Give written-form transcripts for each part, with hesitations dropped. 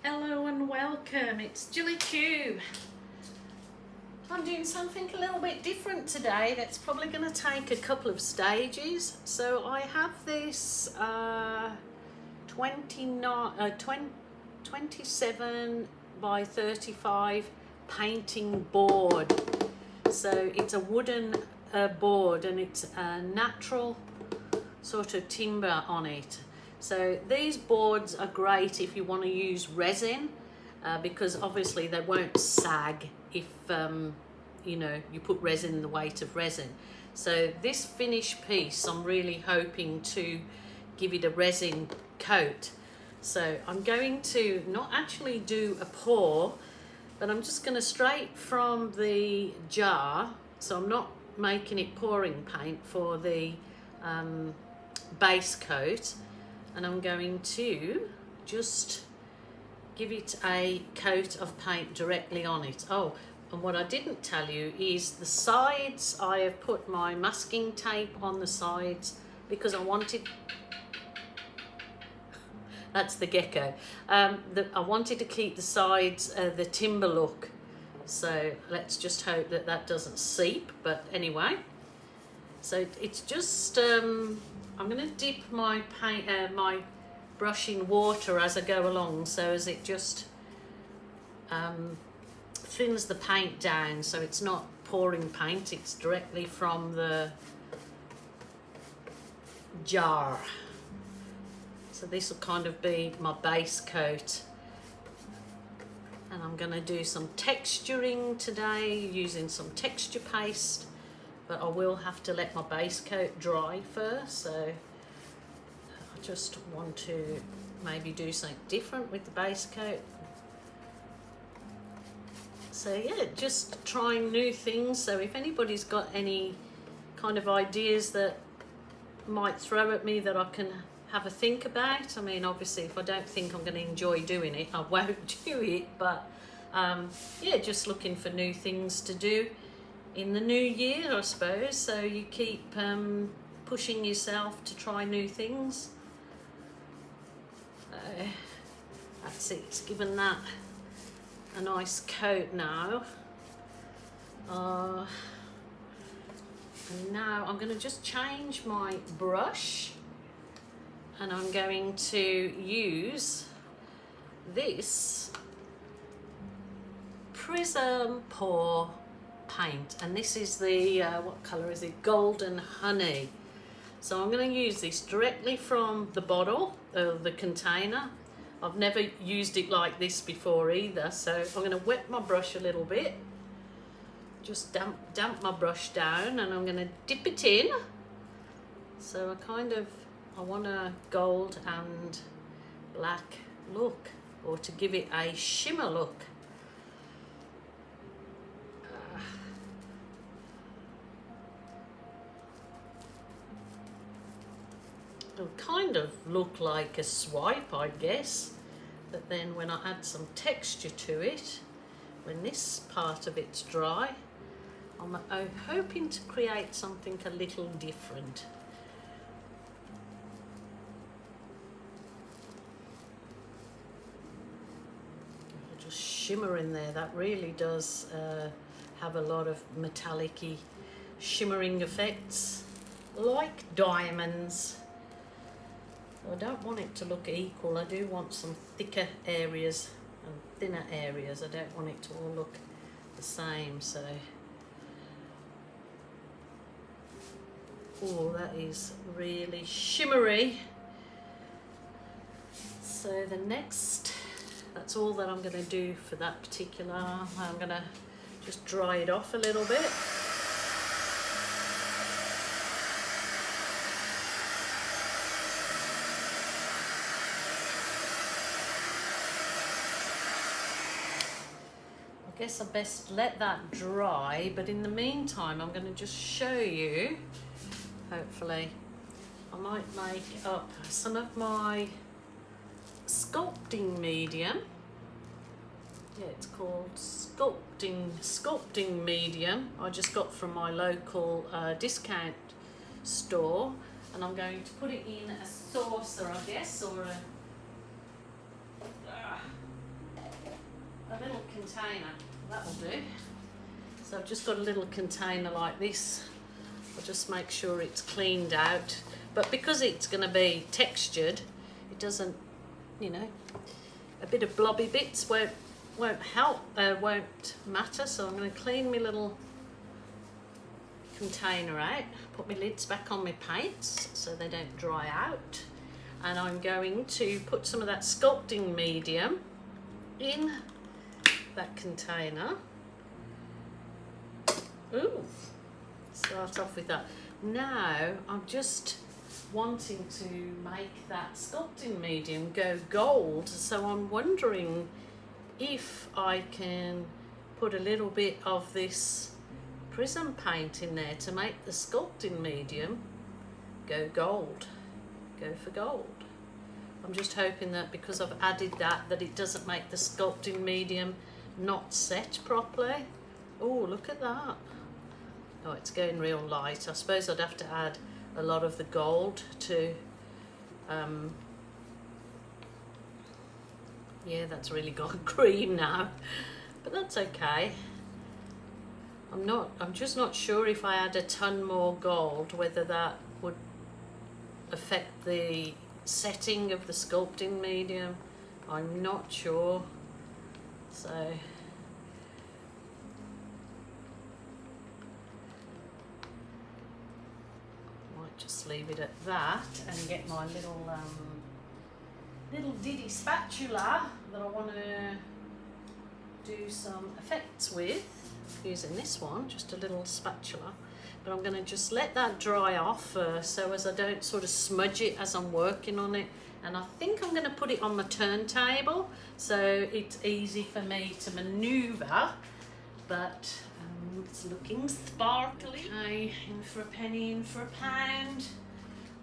Hello and welcome, it's Julie Q. I'm doing something a little bit different today that's probably going to take a couple of stages. So I have this 27 by 35 painting board. So it's a wooden board and it's a natural sort of timber on it. So these boards are great if you want to use resin because obviously they won't sag if you know, you put resin, the weight of resin. So this finished piece, I'm really hoping to give it a resin coat. So I'm going to not actually do a pour, but I'm just going to straight from the jar. So I'm not making it pouring paint for the base coat. And I'm going to just give it a coat of paint directly on it. Oh, and what I didn't tell you is the sides, I have put my masking tape on the sides because I wanted, that's the gecko, I wanted to keep the sides the timber look. So let's just hope that that doesn't seep, but anyway. So it's just, I'm going to dip my paint, my brush in water as I go along, so as it just thins the paint down, so it's not pouring paint, it's directly from the jar. So this will kind of be my base coat. And I'm going to do some texturing today using some texture paste. But I will have to let my base coat dry first, so I just want to maybe do something different with the base coat. So yeah, just trying new things. So if anybody's got any kind of ideas that might throw at me that I can have a think about. I mean, obviously if I don't think I'm going to enjoy doing it, I won't do it, but yeah, just looking for new things to do in the new year, I suppose. So you keep pushing yourself to try new things. That's it, it's given that a nice coat now. And now I'm going to just change my brush and I'm going to use this Prism Pour paint, and this is the what color is it, golden honey. So I'm going to use this directly from the bottle, the container. I've never used it like this before either, so I'm going to wet my brush a little bit, just damp my brush down, and I'm going to dip it in. So I want a gold and black look, or to give it a shimmer look. It'll kind of look like a swipe, I guess, but then when I add some texture to it, when this part of it's dry, I'm hoping to create something a little different. Just shimmer in there, that really does have a lot of metallic-y shimmering effects, like diamonds. I don't want it to look equal. I do want some thicker areas and thinner areas. I don't want it to all look the same. So, oh, that is really shimmery. So the next, that's all that I'm going to do for that particular. I'm going to just dry it off a little bit. I guess I best let that dry, but in the meantime I'm going to just show you, hopefully I might make up some of my sculpting medium. Yeah, it's called sculpting medium. I just got from my local discount store, and I'm going to put it in a saucer, I guess, or a container. That'll do. So I've just got a little container like this. I'll just make sure it's cleaned out. But because it's going to be textured, it doesn't, you know, a bit of blobby bits won't help, won't matter. So I'm going to clean my little container out, put my lids back on my paints so they don't dry out, and I'm going to put some of that sculpting medium in that container. Ooh, start off with that. Now I'm just wanting to make that sculpting medium go gold, so I'm wondering if I can put a little bit of this prism paint in there to make the sculpting medium go gold, go for gold. I'm just hoping that because I've added that it doesn't make the sculpting medium not set properly. Oh, look at that. Oh, it's going real light. I suppose I'd have to add a lot of the gold to yeah, that's really gone cream now, but that's okay. I'm just not sure if I add a ton more gold whether that would affect the setting of the sculpting medium. I'm not sure, so might just leave it at that and get my little little diddy spatula that I want to do some effects with, using this one, just a little spatula. But I'm going to just let that dry off first so as I don't sort of smudge it as I'm working on it. And I think I'm going to put it on my turntable so it's easy for me to manoeuvre, but it's looking sparkly. Okay, in for a penny, in for a pound.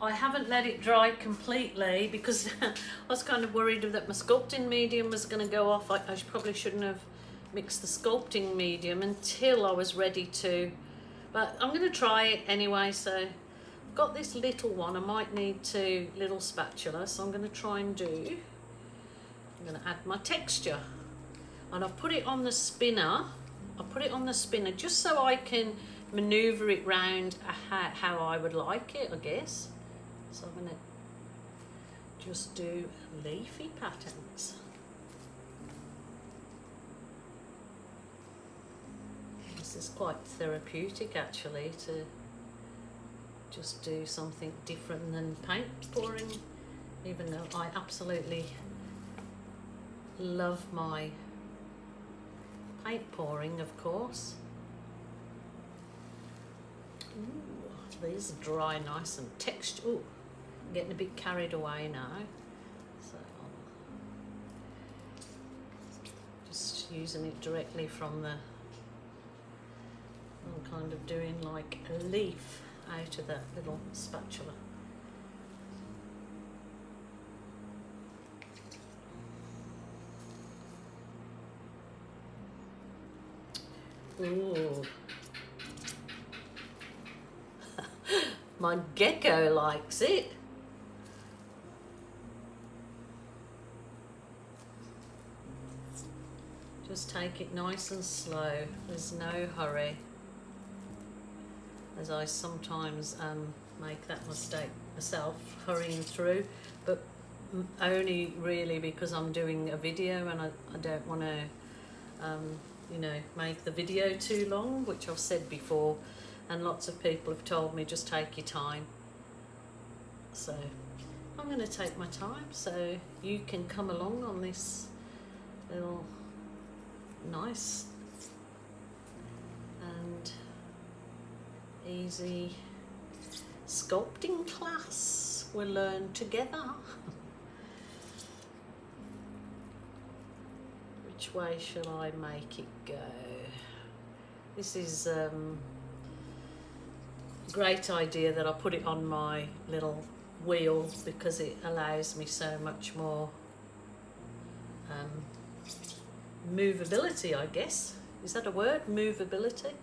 I haven't let it dry completely because I was kind of worried that my sculpting medium was going to go off. I probably shouldn't have mixed the sculpting medium until I was ready to, but I'm going to try it anyway. So I've got this little one. I might need two little spatulas, so I'm going to try and do, I'm going to add my texture, and I've put it on the spinner. I'll put it on the spinner just so I can maneuver it round how I would like it, I guess. So I'm going to just do leafy patterns. This is quite therapeutic actually, to just do something different than paint pouring, even though I absolutely love my paint pouring, of course. Ooh, these dry nice and textured. Ooh, I'm getting a bit carried away now. So just using it directly from the, I'm kind of doing like a leaf out of that little spatula. Ooh. My gecko likes it. Just take it nice and slow. There's no hurry, as I sometimes make that mistake myself, hurrying through, but only really because I'm doing a video and I don't want to you know, make the video too long, which I've said before, and lots of people have told me just take your time. So I'm going to take my time so you can come along on this little nice and easy sculpting class we'll learn together. Which way shall I make it go? This is a great idea that I put it on my little wheel because it allows me so much more movability, I guess. Is that a word? Movability?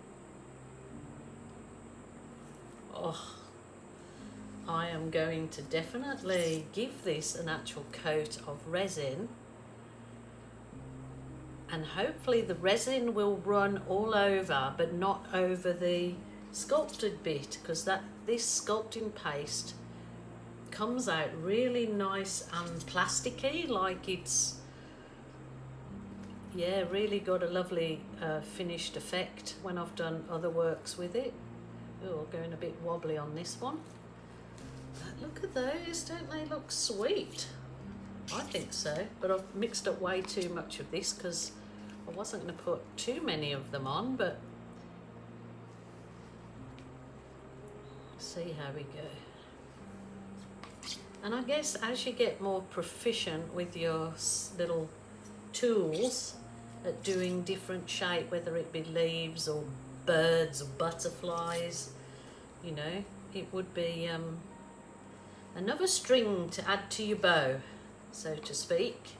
Oh, I am going to definitely give this an actual coat of resin and hopefully the resin will run all over, but not over the sculpted bit, because this sculpting paste comes out really nice and plasticky, like it's, yeah, really got a lovely finished effect when I've done other works with it. Oh, going a bit wobbly on this one. But look at those, don't they look sweet? I think so, but I've mixed up way too much of this because I wasn't going to put too many of them on, but see how we go. And I guess as you get more proficient with your little tools at doing different shape, whether it be leaves or birds or butterflies, you know, it would be another string to add to your bow, so to speak.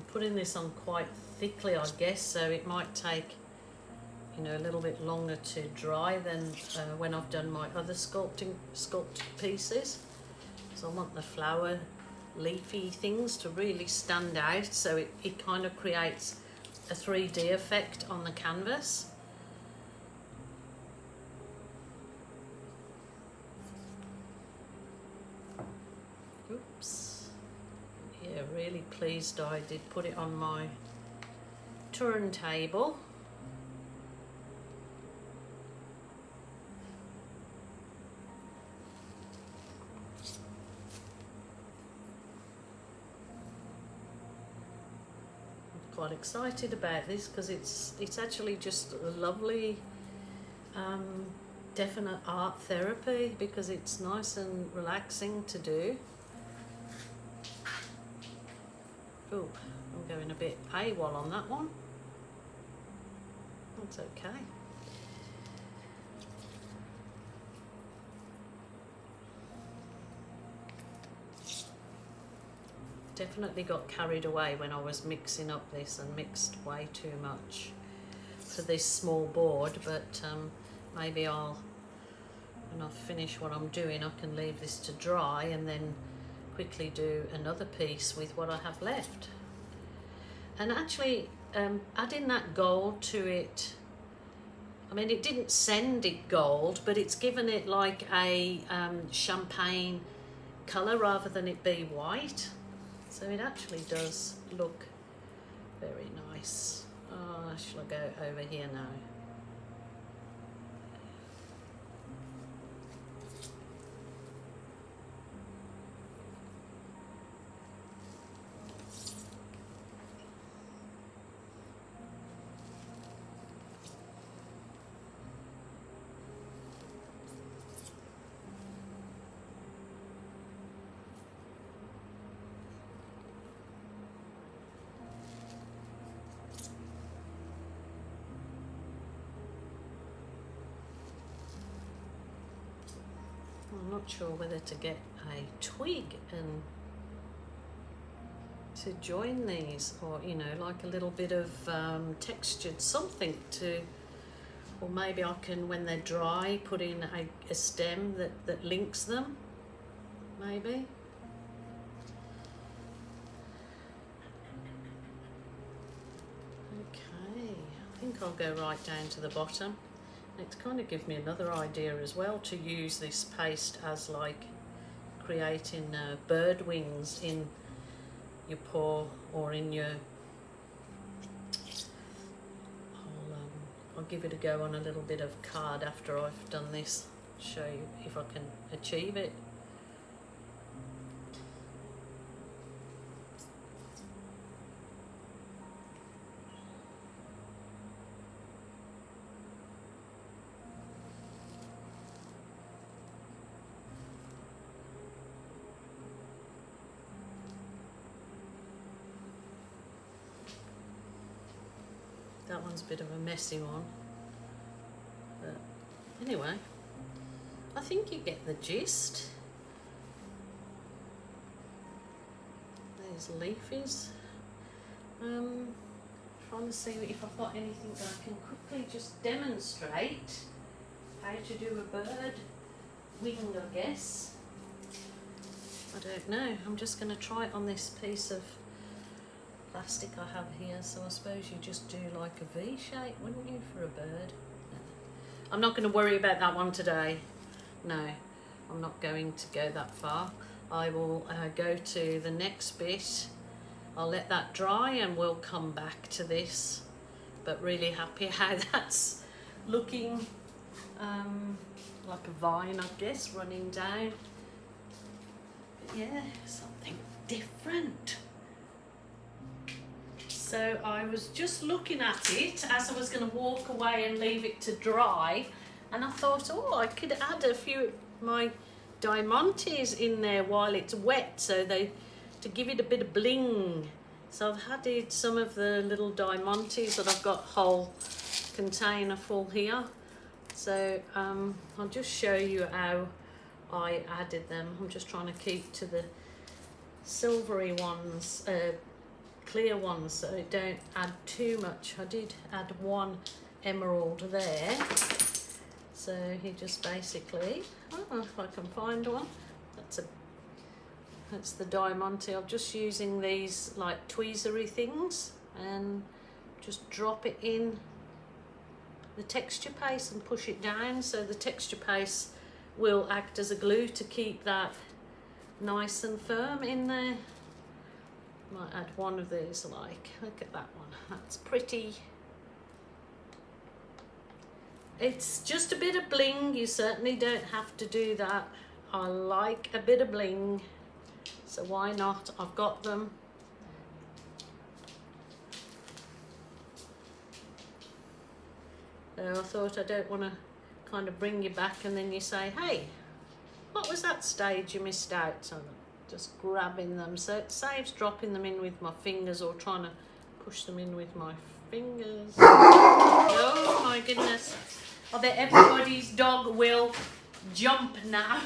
Putting this on quite thickly, I guess, so it might take, you know, a little bit longer to dry than when I've done my other sculpted pieces. So I want the flower leafy things to really stand out, so it kind of creates a 3D effect on the canvas. Oops. Yeah, really pleased I did put it on my turntable. I'm quite excited about this because it's actually just a lovely definite art therapy, because it's nice and relaxing to do. Oh, I'm going a bit AWOL on that one. That's okay. Definitely got carried away when I was mixing up this and mixed way too much for this small board, but maybe when I finish what I'm doing, I can leave this to dry and then quickly do another piece with what I have left. And actually adding that gold to it, I mean, it didn't send it gold, but it's given it like a champagne colour rather than it be white, so it actually does look very nice. Oh, shall I go over here now? I'm not sure whether to get a twig and to join these, or, you know, like a little bit of textured something to, or maybe I can, when they're dry, put in a stem that links them, maybe. Okay, I think I'll go right down to the bottom. It's kind of gives me another idea as well to use this paste as like creating bird wings in your paw or in your... I'll give it a go on a little bit of card after I've done this, show you if I can achieve it. That one's a bit of a messy one. But anyway, I think you get the gist. There's leafies. Trying to see if I've got anything that I can quickly just demonstrate how to do a bird wing, I guess. I don't know. I'm just going to try it on this piece of plastic I have here. So I suppose you just do like a V shape, wouldn't you, for a bird? No. I'm not going to worry about that one today. No, I'm not going to go that far. I will go to the next bit. I'll let that dry and we'll come back to this. But really happy how that's looking, like a vine, I guess, running down. But yeah, something different. So I was just looking at it as I was going to walk away and leave it to dry, and I thought, oh, I could add a few of my diamantes in there while it's wet, so to give it a bit of bling. So I've added some of the little diamantes that I've got whole container full here. So I'll just show you how I added them. I'm just trying to keep to the silvery ones, clear ones, so I don't add too much. I did add one emerald there. So he just basically, I don't know if I can find one. That's the diamante. I'm just using these like tweezery things and just drop it in the texture paste and push it down. So the texture paste will act as a glue to keep that nice and firm in there. Might add one of these, like, look at that one. That's pretty. It's just a bit of bling. You certainly don't have to do that. I like a bit of bling, so why not? I've got them. So I thought I don't want to kind of bring you back and then you say, hey, what was that stage you missed out? So I'm just grabbing them. So it saves dropping them in with my fingers or trying to push them in with my fingers. Oh my goodness. I bet everybody's dog will jump now.